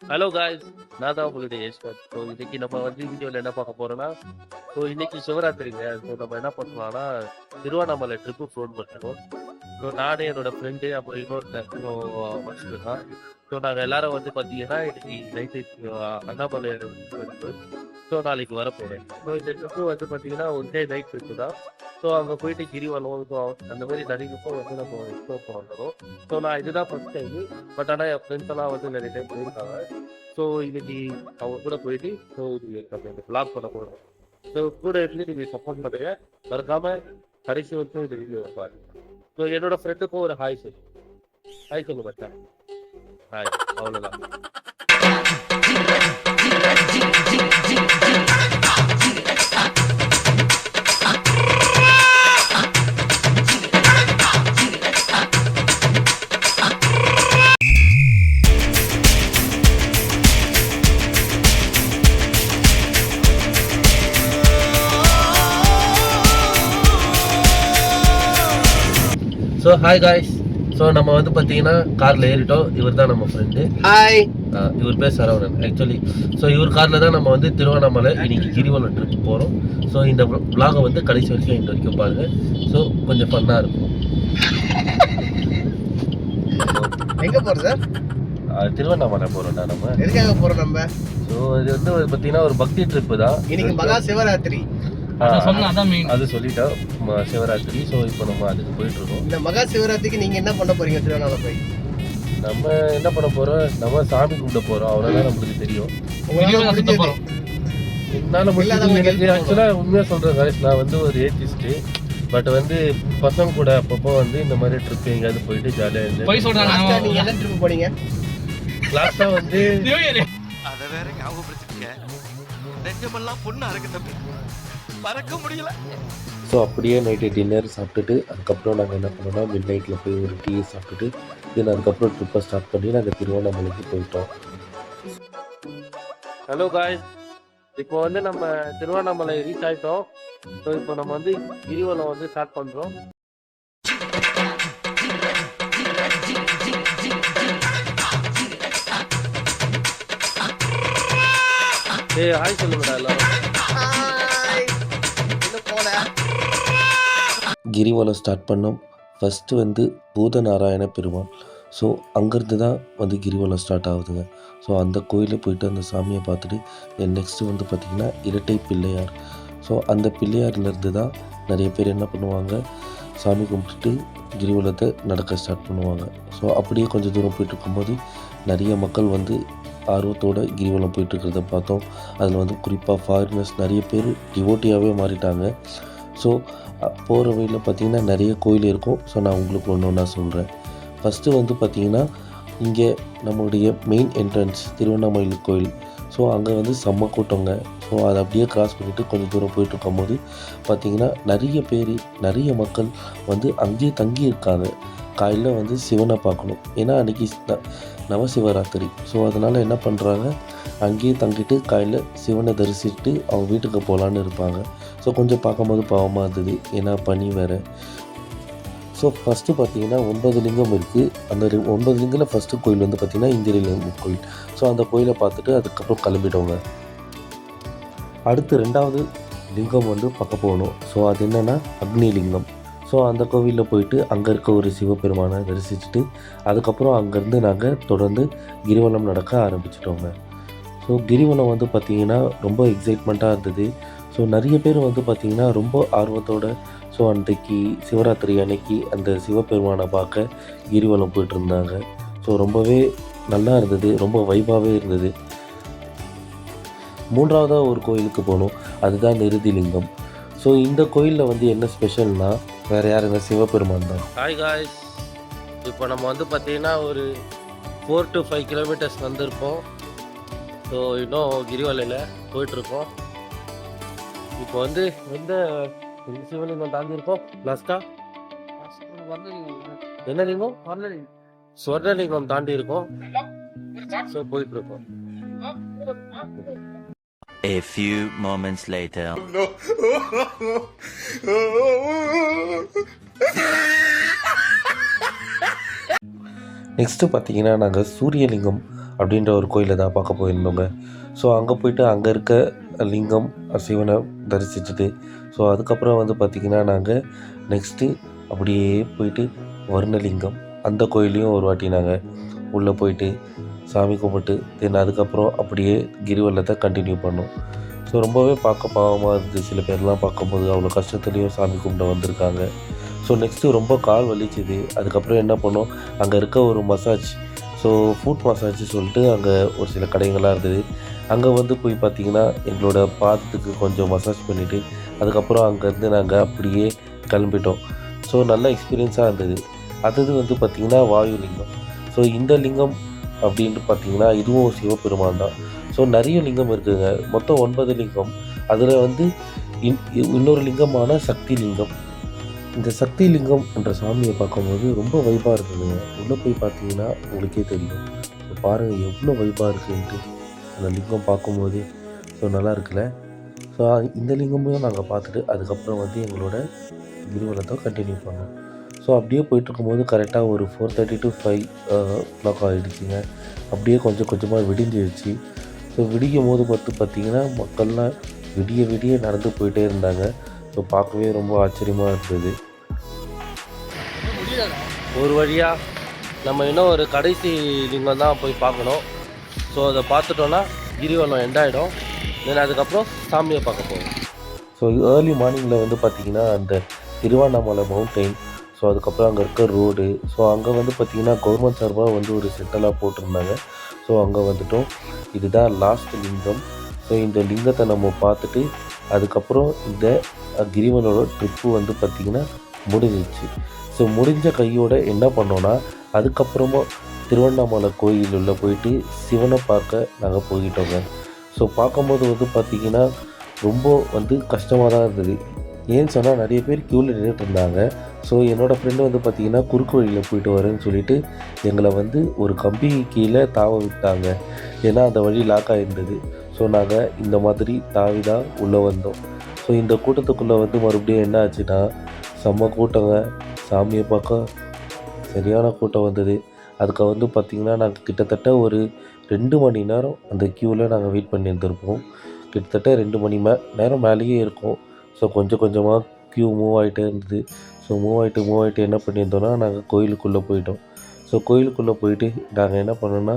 Hello guys, நான் தான் உங்களுடைய யஷ்வந்த். ஸோ இன்னைக்கு நம்ம வந்து வீடியோவில் என்ன பார்க்க போறோம்னா, ஸோ இன்னைக்கு சிவராத்திரிங்க. ஸோ நம்ம என்ன பண்ணுறோம்னா, திருவண்ணாமலை ட்ரிப்பு ஃபோன் பண்ணுறோம். ஸோ நானே என்னோட ஃப்ரெண்டு அப்புறம் இன்னொருத்தன் வச்சுருக்கான். ஸோ நாங்கள் எல்லாரும் வந்து பார்த்தீங்கன்னா இன்னைக்கு நைட்டு அண்ணாமலை ட்ரிப்பு. ஸோ நாளைக்கு வரப்போகிறேன். ஸோ இந்த ட்ரிப்பு வந்து பார்த்தீங்கன்னா ஒன் டே நைட் ட்ரிப்பு தான். ஸோ அங்கே போயிட்டு கிரிவலம் ஸோ அந்த மாதிரி நிறைய வந்து நம்ம எக்ஸ்ப்ளோர் பண்ணுறோம். ஸோ நான் இதுதான் ஃபர்ஸ்ட் டைம். பட் ஆனால் என் ஃப்ரெண்ட்ஸ் எல்லாம் வந்து நிறைய டைம் போயிருக்காங்க. ஸோ இன்னைக்கு அவங்க கூட போயிட்டு ஸோ இது பிளாக் பண்ண போகிறோம். ஸோ கூட இருந்து நீங்கள் சப்போர்ட் பண்ணுங்க. மறக்காம கடைசி வரைக்கும் இந்த வீடியோ பாருங்க. ஸோ என்னோட ஃப்ரெண்டுக்கும் ஒரு ஹாய் சொல்லு. ஹாய் சொல்லு மச்சான். ஹாய், அவ்வளோதான். So hi guys. ஸோ நம்ம வந்து பார்த்தீங்கன்னா காரில் ஏறிட்டோம். இவர் தான் நம்ம ஃப்ரெண்டு. ஹாய். இவர் பேர் சரவணன் ஆக்சுவலி. ஸோ இவர் காரில் தான் நம்ம வந்து திருவண்ணாமலை இன்னைக்கு கிரிவலம் ட்ரிப் போகிறோம். ஸோ இந்த vlog வந்து கடைசி வரைக்கும் இந்த வரைக்கும் பாருங்கள். ஸோ கொஞ்சம் ஃபன்னாக இருக்கும். எங்க போறோம் சார்? திருவண்ணாமலை போகிறோம்டா நம்ம. எதுக்காக போறோம் நம்ம? ஸோ இது வந்து பார்த்தீங்கன்னா ஒரு பக்தி ட்ரிப்பு தான். இன்னைக்கு மகா சிவராத்திரி. அது சொல்லிட்டோம் சிவராத்திரி. ஸோ இப்போ நம்ம அதுக்கு போயிட்டு இருக்கோம். இந்த மகா சிவராத்திரிக்கு நீங்க என்ன பண்ண போறீங்க திருவண்ணாமலை போய்? நம்ம என்ன பண்ண போறோம், நம்ம சாமி கும்பிட போறோம். அவ்வளோதான் நம்மளுக்கு தெரியும். என்னால் முடியாது. எனக்கு ஆக்சுவலாக உண்மையாக சொல்கிறேன் guys, நான் வந்து ஒரு ஏத்திஸ்ட்டு. பட் வந்து பசங்க கூட அப்பப்போ வந்து இந்த மாதிரி ட்ரிப் எங்கேயாவது போயிட்டு ஜாலியாக இருந்தேன். நீங்க என்ன ட்ரிப் போனீங்க? லாஸ்ட்டாக வந்து அதை வேற ஞாபகப்படுத்திருக்க. நெஞ்சமெல்லாம் பொண்ணு அறக்கு தம்பி, மறக்க முடியல. ஸோ அப்படியே நைட்டு டின்னர் சாப்பிட்டுட்டு அதுக்கப்புறம் நாங்கள் என்ன பண்ணோம்னா மிட் நைட்டில் போய் ஒரு டீ சாப்பிட்டுட்டு தென் அதுக்கப்புறம் ட்ரிப்பை ஸ்டார்ட் பண்ணி நாங்கள் திருவண்ணாமலைக்கு போயிட்டோம். ஹலோ காய்ஸ், இப்போ வந்து நம்ம திருவண்ணாமலை ரீச் ஆகிட்டோம். ஸோ இப்போ நம்ம வந்து கிரிவலம் வந்து ஸ்டார்ட் பண்ணுறோம். ஏய் ஹாய் சொல்லுங்கடா எல்லாரும். கிரிவலம் ஸ்டார்ட் பண்ணோம். ஃபஸ்ட்டு வந்து பூதநாராயண பெருமாள். ஸோ அங்கேருந்து தான் வந்து கிரிவலம் ஸ்டார்ட் ஆகுதுங்க. ஸோ அந்த கோயிலில் போயிட்டு அந்த சாமியை பார்த்துட்டு நெக்ஸ்ட்டு வந்து பார்த்திங்கன்னா இரட்டை பிள்ளையார். ஸோ அந்த பிள்ளையார்லேருந்து தான் நிறைய பேர் என்ன பண்ணுவாங்க, சாமி கும்பிட்டுட்டு கிரிவலத்தை நடக்க ஸ்டார்ட் பண்ணுவாங்க. ஸோ அப்படியே கொஞ்சம் தூரம் போயிட்டு இருக்கும்போது நிறைய மக்கள் வந்து ஆர்வத்தோடு கிரிவலம் போயிட்டுருக்கிறத பார்த்தோம். அதில் வந்து குறிப்பாக ஃபாரினர்ஸ் நிறைய பேர் டிவோட்டியாகவே மாறிட்டாங்க. ஸோ போகிற வழியில் பார்த்திங்கன்னா நிறைய கோயில் இருக்கும். ஸோ நான் உங்களுக்கு ஒன்று ஒன்றா சொல்கிறேன். ஃபஸ்ட்டு வந்து பார்த்திங்கன்னா இங்கே நம்மளுடைய மெயின் என்ட்ரன்ஸ் திருவண்ணாமலை கோயில். ஸோ அங்கே வந்து செம்ம கூட்டங்க. ஸோ அதை அப்படியே கிராஸ் பண்ணிவிட்டு கொஞ்சம் தூரம் போயிட்டு இருக்கும்போது பார்த்திங்கன்னா நிறைய மக்கள் வந்து அங்கேயே தங்கி இருக்காங்க. காலையில் வந்து சிவனை பார்க்கணும். ஏன்னா அன்றைக்கி நவசிவராத்திரி. ஸோ அதனால் என்ன பண்ணுறாங்க, அங்கேயே தங்கிட்டு காலையில் சிவனை தரிசிச்சுட்டு அவங்க வீட்டுக்கு போகலான்னு இருப்பாங்க. ஸோ கொஞ்சம் பார்க்கும்போது பாவமாக இருந்தது, ஏன்னா பனி வேறு. ஸோ ஃபஸ்ட்டு பார்த்திங்கன்னா 9 லிங்கம் இருக்குது. அந்த 9 லிங்கில் ஃபஸ்ட்டு கோயில் வந்து பார்த்திங்கன்னா இந்திரலிங்கம் கோயில். ஸோ அந்த கோயிலை பார்த்துட்டு அதுக்கப்புறம் கிளம்பிட்டோங்க. அடுத்து 2வது லிங்கம் வந்து பார்க்க போகணும். ஸோ அது என்னென்னா அக்னி லிங்கம். ஸோ அந்த கோவிலில் போயிட்டு அங்கே இருக்க ஒரு சிவபெருமானை தரிசிச்சுட்டு அதுக்கப்புறம் அங்கேருந்து நாங்கள் தொடர்ந்து கிரிவலம் நடக்க ஆரம்பிச்சிட்டோங்க. ஸோ கிரிவலம் வந்து பார்த்திங்கன்னா ரொம்ப எக்ஸைட்மெண்ட்டாக இருந்தது. ஸோ நிறைய பேர் வந்து பார்த்திங்கன்னா ரொம்ப ஆர்வத்தோடு ஸோ அன்றைக்கு சிவராத்திரி அன்னைக்கு அந்த சிவபெருமானை பார்க்க கிரிவலம் போயிட்டுருந்தாங்க. ஸோ ரொம்பவே நல்லா இருந்தது, ரொம்ப வைபாகவே இருந்தது. 3வதாக ஒரு கோயிலுக்கு போனோம், அதுதான் நிருதிலிங்கம். ஸோ இந்த கோயிலில் வந்து என்ன ஸ்பெஷல்னால் வேறு யாருங்க, சிவபெருமான் தான். ஹாய் காய்ஸ், இப்போ நம்ம வந்து பார்த்திங்கன்னா ஒரு 4 to 5 கிலோமீட்டர்ஸ் வந்திருப்போம். ஸோ இன்னும் கிரிவலையில் போயிட்டுருக்கோம். இப்போ வந்து எந்த சிவலிங்கம் தாண்டி இருக்கோம் லாஸ்ட்டாக? என்ன லிங்கம்? ஸ்வர்ணலிங்கம் தாண்டி இருக்கோம். ஸோ போயிட்டுருக்கோம். A few moments later. Next பார்த்திங்கன்னா நாங்கள் சூரியலிங்கம் அப்படின்ற ஒரு கோயிலை தான் பார்க்க போயிருந்தோங்க. ஸோ அங்கே போயிட்டு அங்கே இருக்க லிங்கம் சிவனை தரிசிச்சுட்டு ஸோ அதுக்கப்புறம் வந்து பார்த்திங்கன்னா நாங்கள் நெக்ஸ்ட்டு அப்படியே போயிட்டு வர்ணலிங்கம் அந்த கோயிலையும் ஒரு வாட்டி நாங்கள் உள்ளே போயிட்டு சாமி கும்பிட்டு தென் அதுக்கப்புறம் அப்படியே கிரிவலத்தை கண்டினியூ பண்ணோம். ஸோ ரொம்பவே பார்க்க பாவமாக இருந்துச்சு. சில பேர்லாம் பார்க்கும்போது அவ்வளோ கஷ்டத்துலேயும் சாமி கும்பிட வந்திருக்காங்க. ஸோ நெக்ஸ்ட்டு ரொம்ப கால் வலிச்சுது. அதுக்கப்புறம் என்ன பண்ணோம், அங்கே இருக்க ஒரு மசாஜ் ஸோ ஃபுட் மசாஜ் சொல்லிட்டு அங்கே ஒரு சில கடைகள்லாம் இருந்தது. அங்கே வந்து போய் பார்த்திங்கன்னா எங்களோட பாதத்துக்கு கொஞ்சம் மசாஜ் பண்ணிவிட்டு அதுக்கப்புறம் அங்கேருந்து நாங்கள் அப்படியே கிளம்பிட்டோம். ஸோ நல்ல எக்ஸ்பீரியன்ஸாக இருந்தது. அது வந்து பார்த்திங்கன்னா வாயு லிங்கம். ஸோ இந்த லிங்கம் அப்படின்ட்டு பார்த்திங்கன்னா இதுவும் சிவபெருமான் தான். ஸோ நிறைய லிங்கம் இருக்குதுங்க. மொத்தம் 9 லிங்கம். அதில் வந்து இன்னொரு லிங்கமான சக்தி லிங்கம். இந்த சக்தி லிங்கம் என்ற சாமியை பார்க்கும்போது ரொம்ப வைப்பாக இருக்குதுங்க. உள்ளே போய் பார்த்தீங்கன்னா உங்களுக்கே தெரியும். ஸோ பாருங்கள் எவ்வளோ வைப்பாக இருக்குன்ட்டு அந்த லிங்கம் பார்க்கும்போதே. ஸோ நல்லா இருக்குல்ல. ஸோ இந்த லிங்கமும் நாங்கள் பார்த்துட்டு அதுக்கப்புறம் வந்து எங்களோட கிரிவலத்தை கண்டினியூ பண்ணோம். ஸோ அப்படியே போயிட்டுருக்கும்போது கரெக்டாக ஒரு 4:30 to 5 o'clock ஆகிடுச்சிங்க. அப்படியே கொஞ்சம் கொஞ்சமாக விடிஞ்சிடுச்சு. ஸோ விடியும் போது பார்த்திங்கன்னா மக்கள்லாம் விடிய விடிய நடந்து போயிட்டே இருந்தாங்க. ஸோ பார்க்கவே ரொம்ப ஆச்சரியமாக இருந்தது. ஒரு வழியாக நம்ம இன்னும் ஒரு கடைசி லிங்கம் தான் போய் பார்க்கணும். ஸோ அதை பார்த்துட்டோன்னா கிரிவலம் எண்டாயிடும். தென் அதுக்கப்புறம் சாமியை பார்க்க போவோம். ஸோ ஏர்லி மார்னிங்கில் வந்து பார்த்திங்கன்னா அந்த திருவண்ணாமலை மவுண்டைன் ஸோ அதுக்கப்புறம் அங்கே இருக்க ரோடு ஸோ அங்கே வந்து பார்த்திங்கன்னா கவர்மெண்ட் சார்பாக வந்து ஒரு செட்டலாக போட்டிருந்தாங்க. ஸோ அங்கே வந்துட்டோம். இதுதான் லாஸ்ட் லிங்கம். ஸோ இந்த லிங்கத்தை நம்ம பார்த்துட்டு அதுக்கப்புறம் இந்த கிரிவலோட ட்ரிப்பு வந்து பார்த்திங்கன்னா முடிஞ்சிச்சு. ஸோ முடிஞ்ச கையோடு என்ன பண்ணோன்னா அதுக்கப்புறமா திருவண்ணாமலை கோயில் உள்ள போயிட்டு சிவனை பார்க்க நாங்கள் போய்கிட்டோங்க. ஸோ பார்க்கும்போது வந்து பார்த்திங்கன்னா ரொம்ப வந்து கஷ்டமாக தான் இருந்தது. ஏன்னு சொன்னால் நிறைய பேர் க்யூவில் நின்றுட்டு இருந்தாங்க. ஸோ என்னோடய ஃப்ரெண்டு வந்து பார்த்திங்கன்னா குறுக்கு வழியில் போயிட்டு வரேன்னு சொல்லிவிட்டு எங்களை வந்து ஒரு கம்பி கீழே தாவ விட்டாங்க. ஏன்னா அந்த வழி லாக் ஆகிருந்தது. ஸோ நாங்கள் இந்த மாதிரி தாவி தான் உள்ளே வந்தோம். ஸோ இந்த கூட்டத்துக்குள்ளே வந்து மறுபடியும் என்ன ஆச்சுன்னா செம்ம கூட்டங்க. சாமியை பார்க்க சரியான கூட்டம் வந்தது. அதுக்கு வந்து பார்த்திங்கன்னா நாங்கள் கிட்டத்தட்ட ஒரு 2 மணி நேரம் அந்த க்யூவில் நாங்கள் வெயிட் பண்ணியிருந்திருப்போம். கிட்டத்தட்ட 2 மணி நேரம் மேலேயே இருக்கும். ஸோ கொஞ்சம் கொஞ்சமாக க்யூ மூவ் ஆகிட்டே இருந்தது. ஸோ மூவ் ஆகிட்டு என்ன பண்ணியிருந்தோன்னா நாங்கள் கோயிலுக்குள்ளே போயிட்டோம். ஸோ கோயிலுக்குள்ளே போயிட்டு நாங்கள் என்ன பண்ணோன்னா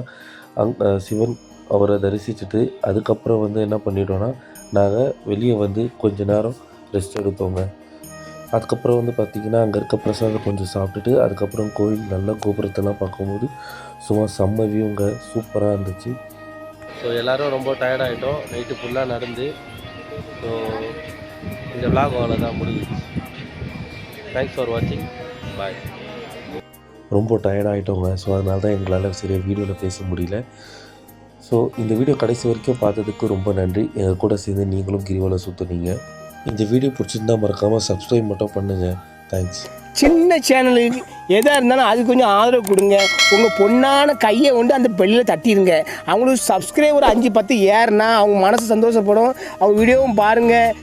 சிவன் அவரை தரிசிச்சுட்டு அதுக்கப்புறம் வந்து என்ன பண்ணிட்டோன்னா நாங்கள் வெளியே வந்து கொஞ்ச நேரம் ரெஸ்ட் எடுத்தோங்க. அதுக்கப்புறம் வந்து பார்த்திங்கன்னா அங்கே இருக்க பிரசாதம் கொஞ்சம் சாப்பிட்டுட்டு அதுக்கப்புறம் கோயில் நல்ல கோபுரத்தெல்லாம் பார்க்கும்போது சும்மா செம்ம வியூங்க, சூப்பராக இருந்துச்சு. ஸோ எல்லோரும் ரொம்ப டயர்டாகிட்டோம் நைட்டு ஃபுல்லாக நடந்து. ஸோ இந்த விளாக் அவ்வளோதான் முடிஞ்சிச்சு. தேங்க்ஸ் ஃபார் வாட்சிங். பாய். ரொம்ப டயர்டாகிட்டோங்க. ஸோ அதனால தான் எங்களால் சரியாக வீடியோவில் பேச முடியல. ஸோ இந்த வீடியோ கடைசி வரைக்கும் பார்த்ததுக்கு ரொம்ப நன்றி. எங்கள் கூட சேர்ந்து நீங்களும் கிரிவலம் சுற்றுனீங்க. இந்த வீடியோ பிடிச்சிருந்தால் மறக்காமல் சப்ஸ்கிரைப் மட்டும் பண்ணுங்கள். தேங்க்ஸ். சின்ன சேனலுக்கு எதாக இருந்தாலும் அது கொஞ்சம் ஆதரவு கொடுங்க. உங்கள் பொண்ணான கையை கொண்டு அந்த பெல்லில் தட்டிடுங்க. அவங்களுக்கு சப்ஸ்கிரைபர் 5-10 ஏறுனா அவங்க மனசு சந்தோஷப்படும். அவங்க வீடியோவும் பாருங்கள்.